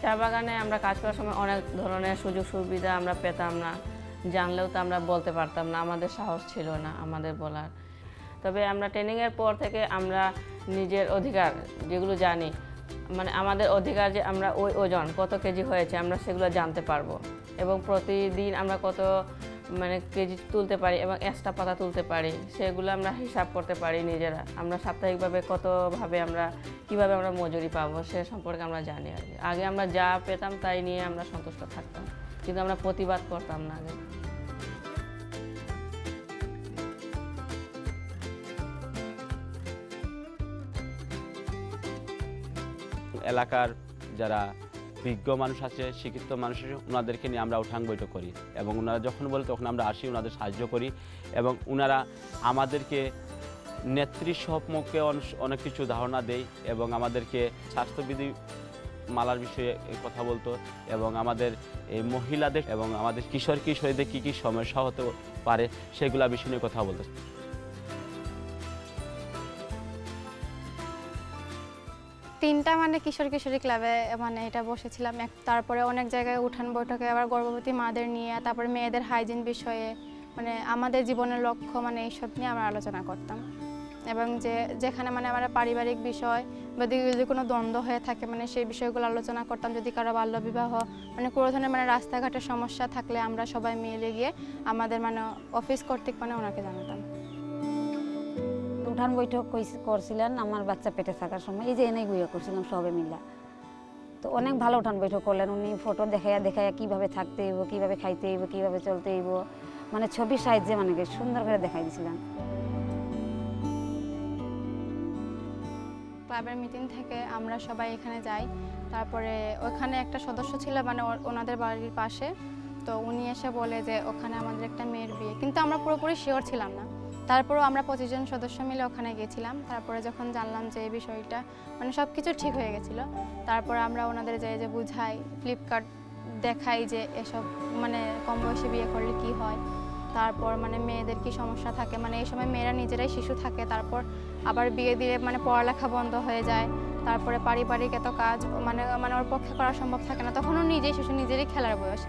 চা বাগানে আমরা কাজ করার সময় অনেক ধরনের সুযোগ সুবিধা আমরা পেতাম না, জানলেও তো আমরা বলতে পারতাম না, আমাদের সাহস ছিল না আমাদের বলার। তবে আমরা ট্রেনিংয়ের পর থেকে আমরা নিজের অধিকার যেগুলো জানি, মানে আমাদের অধিকার যে আমরা ওই ওজন কত কেজি হয়েছে আমরা সেগুলো জানতে পারবো, এবং প্রতিদিন আমরা কত কেজি তুলতে পারি এবং এক্সট্রা পাতা তুলতে পারি সেগুলো আমরা হিসাব করতে পারি নিজেরা। আমরা সাপ্তাহিকভাবে কীভাবে আমরা মজুরি পাবো সে সম্পর্কে আমরা জানি। আগে আমরা যা পেতাম তাই নিয়ে আমরা সন্তুষ্ট থাকতাম, কিন্তু আমরা প্রতিবাদ করতাম না আগে। এলাকার যারা বিজ্ঞ মানুষ আছে, শিক্ষিত মানুষ আছে, ওনাদেরকে নিয়ে আমরা উঠান বৈঠক করি এবং ওনারা যখন বলে তখন আমরা আসি, ওনাদের সাহায্য করি এবং ওনারা আমাদেরকে নেত্রী সম্পর্কে অনেক কিছু ধারণা দেয় এবং আমাদেরকে স্বাস্থ্যবিধি মালার বিষয়ে কথা বলতো এবং আমাদের এই মহিলাদের এবং আমাদের কিশোরীদের কী কী সমস্যা হতে পারে সেগুলা বিষয় নিয়ে কথা বলতো। তিনটা কিশোরী ক্লাবে এটা বসেছিলাম। তারপরে অনেক জায়গায় উঠান বৈঠকে আবার গর্ভবতী মাদের নিয়ে, তারপরে মেয়েদের হাইজিন বিষয়ে, আমাদের জীবনের লক্ষ্য এইসব নিয়ে আমরা আলোচনা করতাম। এবং যেখানে আমরা পারিবারিক বিষয় বা যদি কোনো দ্বন্দ্ব হয়ে থাকে সেই বিষয়গুলো আলোচনা করতাম। যদি কারো বাল্যবিবাহ কোনো ধরনের রাস্তাঘাটের সমস্যা থাকলে আমরা সবাই মিলে গিয়ে আমাদের অফিস কর্তৃক ওনাকে জানাতাম। উঠান বৈঠক করছিলেন আমার বাচ্চা পেটে থাকার সময়, এই যে এনেই গুইয়া করছিলাম সবে মিলা। তো অনেক ভালো উঠান বৈঠক করলেন উনি, ফটো দেখাইয়া কীভাবে থাকতে হইব, কীভাবে খাইতে হইব, কীভাবে চলতে হইব, ছবির সাহায্যে সুন্দর করে দেখাই দিয়েছিলেন। ক্লাবের মিটিং থেকে আমরা সবাই এখানে যাই। তারপরে ওখানে একটা সদস্য ছিল ওনাদের বাড়ির পাশে, তো উনি এসে বলে যে ওখানে আমাদের একটা মেয়ের বিয়ে, কিন্তু আমরা পুরোপুরি শিওর ছিলাম না। তারপরেও আমরা 25 জন সদস্য মিলে ওখানে গেছিলাম। তারপরে যখন জানলাম যে এই বিষয়টা সব কিছু ঠিক হয়ে গেছিলো, তারপরে আমরা ওনাদের যে বুঝাই, ফ্লিপকার্ট দেখাই যে এসব কম বয়সে বিয়ে করলে কি হয়, তারপর মেয়েদের কি সমস্যা থাকে, এই সময় মেয়েরা নিজেরাই শিশু থাকে, তারপর আবার বিয়ে দিলে পড়ালেখা বন্ধ হয়ে যায়, তারপরে পারিবারিক এত কাজ ওর পক্ষে করা সম্ভব থাকে না, তখনও নিজেই শিশু, নিজেরই খেলার বয়স।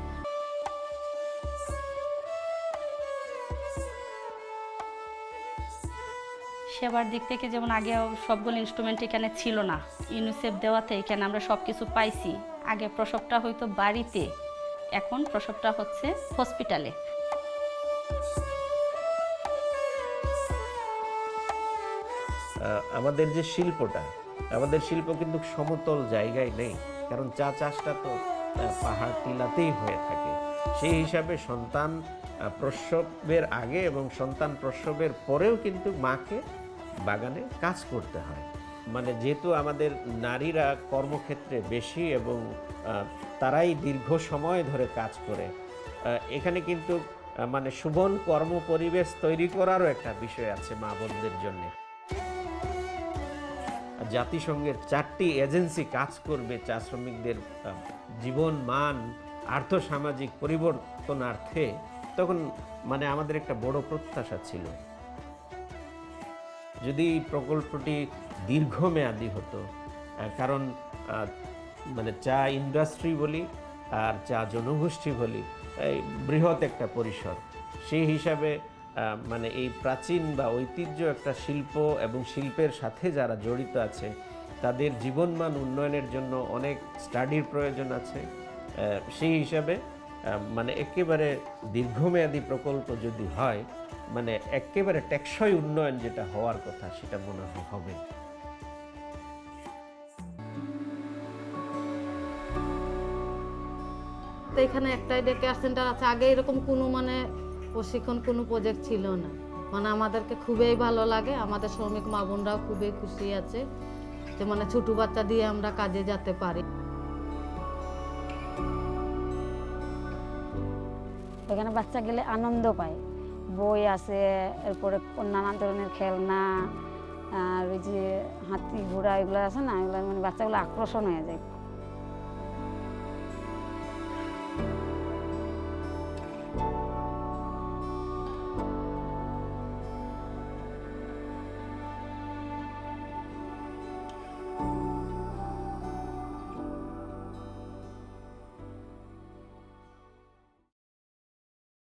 সেবার দিক থেকে যেমন আগে সবগুলো ইনস্ট্রুমেন্ট এখানে ছিল না, ইউনিসেফ দেওয়াতে এখানে আমরা সব কিছু পাইছি। আগে প্রসবটা হয়তো বাড়িতে, এখন প্রসবটা হচ্ছে হসপিটালে। আমাদের যে শিল্পটা, আমাদের শিল্প কিন্তু সমতল জায়গায় নেই, কারণ চা চাষটা তো পাহাড় টিলাতেই হয়ে থাকে। সেই হিসাবে সন্তান প্রসবের আগে এবং সন্তান প্রসবের পরেও কিন্তু মাকে বাগানে কাজ করতে হয়। যেহেতু আমাদের নারীরা কর্মক্ষেত্রে বেশি এবং তারাই দীর্ঘ সময় ধরে কাজ করে, এখানে কিন্তু সুবন কর্ম পরিবেশ তৈরি করারও একটা বিষয় আছে মা বোনদের জন্য। জাতিসংঘের 4টি এজেন্সি কাজ করবে চা শ্রমিকদের জীবন মান আর্থসামাজিক পরিবর্তনার্থে, তখন আমাদের একটা বড় প্রত্যাশা ছিল যদি এই প্রকল্পটি দীর্ঘমেয়াদী হতো। কারণ চা ইন্ডাস্ট্রি বলি আর চা জনগোষ্ঠী বলি বৃহৎ একটা পরিসর, সেই হিসাবে এই প্রাচীন বা ঐতিহ্য একটা শিল্প এবং শিল্পের সাথে যারা জড়িত আছে তাদের জীবনমান উন্নয়নের জন্য অনেক স্টাডির প্রয়োজন আছে। সেই হিসাবে একেবারে দীর্ঘমেয়াদী প্রকল্প যদি হয়, একেবারে টেকসই উন্নয়ন যেটা হওয়ার কথা সেটা মনে হবে। তো এখানে একটাই ডে কেয়ার সেন্টার আছে, আগে এরকম কোনো প্রশিক্ষণ কোনো প্রজেক্ট ছিল না। আমাদেরকে খুবই ভালো লাগে, আমাদের শ্রমিক মা বোনরাও খুবই খুশি আছে যে ছোট বাচ্চা দিয়ে আমরা কাজে যেতে পারি। এখানে বাচ্চা গেলে আনন্দ পায়, বই আছে, এরপরে নানান ধরনের খেলনা, আর ওই যে হাতি ঘোড়া এগুলো আছে না, এগুলো বাচ্চাগুলো আকর্ষণ হয়ে যায়।